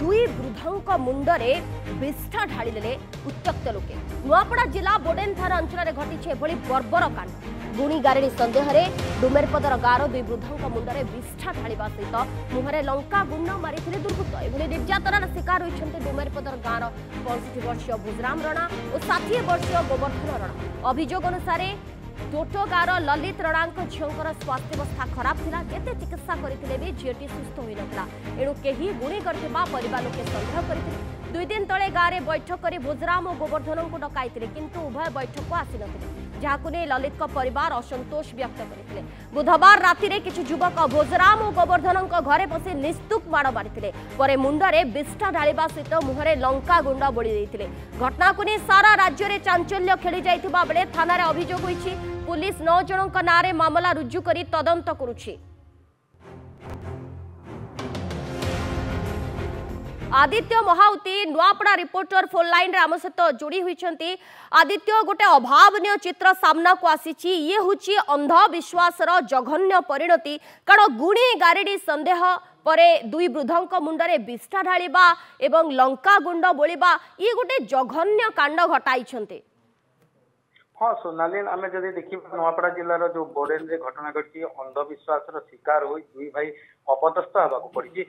दुई वृद्धों मुंडरे विष्ठा ढाड़ीदे उत्त्यक्त लोके। नुआपड़ा जिला बोडेन थाना अंचल घटी बर्बर कांड। गुणी गारेडी सन्देह डुमेरपदर गाँव दुई वृद्धों मुंडरे विष्ठा ढाड़ा सहित मुहरे लंका गुंड मारी दुर्बृत्त। एभली निर्यातनार शिकार होइछन्ते डुमेरपदर गाँव 65 वर्षीय भुजराम रणा और 60 वर्षीय गोवर्धन रणा। अभियोग अनुसार टोटो गाँव ललित रणा झीवर स्वास्थ्यावस्था खराब थिला। जेते चिकित्सा करथिले भी झीटी सुस्थ होई नथिला। एणु केही गुणी करथिबा परिवार लोके संदेह करथिले। 2 दिन तले गाँव में बैठक कर भुजराम और गोवर्धन को डकाइथिले, किंतु उभय बैठक को आसी नथिले, जहाकु ने ललित का परिवार असंतोष व्यक्त करथिले। बुधवार राति रे किछु युवक भुजराम और गोवर्धन घरे पसी निस्तुक माड़ मारिथिले। परे मुंडरे विष्ठा ढाळिबा सहित मुहरे लंका गुंड बोली देइथिले। घटना को नहीं सारा राज्य में चांचल्य खेली जाइथिबा बेले थाना रे अभियोग होइछि। पुलिस 9 जनक नारे मामला रुजु करी तदंत करुछि। Aditya Mahauti Nuapada reporter phone line रे आम सहित जोड़ी होइछंती। आदित्य, गोटे अभावनीय चित्र सामना को आसीछि। ये हुची अंधविश्वास जघन्य परिणति। कारण गुणी गारेडी सन्देह परे दुई वृद्धों मुंडरे विष्ठा ढाळिबा एवं लंका गुंड बोलिबा ये गोटे जघन्य कांड घटाइछंती। हाँ सोनाली, आम जब देखा नुआपड़ा जिलार जो बोडेन रे घटना घटी अंधविश्वास शिकार हो दुई भाई अपदस्थ होगा पड़ी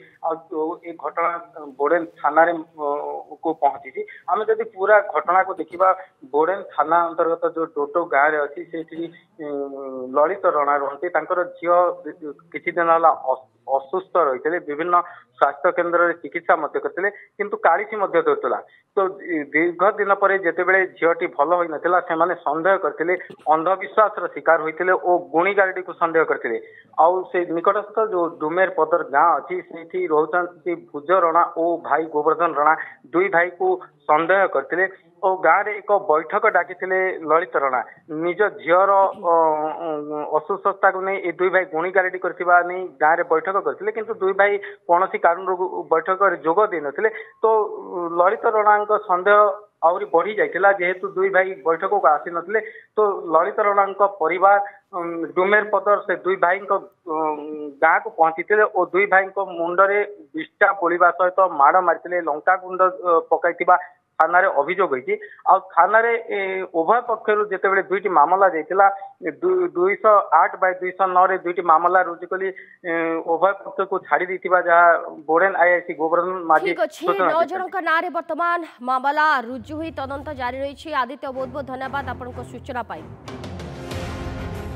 घटना बोडेन थाना को पहुंची। आम जब पूरा घटना को देखा बोडेन थाना अंतर्गत जो टोटो गाँव में अच्छी से ललित रणा रुहति। झील किछि दिन है असुस्थ रही विभिन्न स्वास्थ्य केन्द्र में चिकित्सा करते किंतु कालिसी देता। तो दीर्घ दिन पर जितेबले झीटी भल हो नाला से सन्देह करते अंधविश्वास शिकार होते और गुणी गारेडी को सन्देह करते। आउ से निकटस्थ जो डुमेर पदर गाँव अच्छी से रोचती भुज रणा और भाई गोवर्धन रणा दुई भाई को सन्देह करते और गाँव में एक बैठक डाकी ललित रणा निज झीर असुस्थता को नहीं दुई भाई गुणी गारेडी करथिबा नहीं गाँव में बैठक करते किंतु दुई भाई कौन कारण बैठक जोग दे नथिले। तो ललित रणा सन्देह आहरी बढ़ी जाइथिला जेहेतु दुई भाई बैठक को आसी नथिले। तो ललित रणा परिवार डुमेर पदर से दुई भाई गाँ को पहुंची और दुई भाई मुंडरे विष्ठा बोलिबा सहित माड़ मारी लंका गुंड पकाइथिबा थाना रे अभियोग होइछि। आ थाना रे उभय पक्षरु जेतेबेले दुईटी मामला जाइतिला 208/209 रे दुईटी मामला रुजु कली उभय पक्ष को छाड़ी देथिबा जहा बोडेन आईआईसी गोवर्धन माझी 9 जनक नारे वर्तमान मामला रुजु हुई तदंत जारी रही। आदित्य, बहुत बहुत धन्यवाद आपन को सूचना पाई।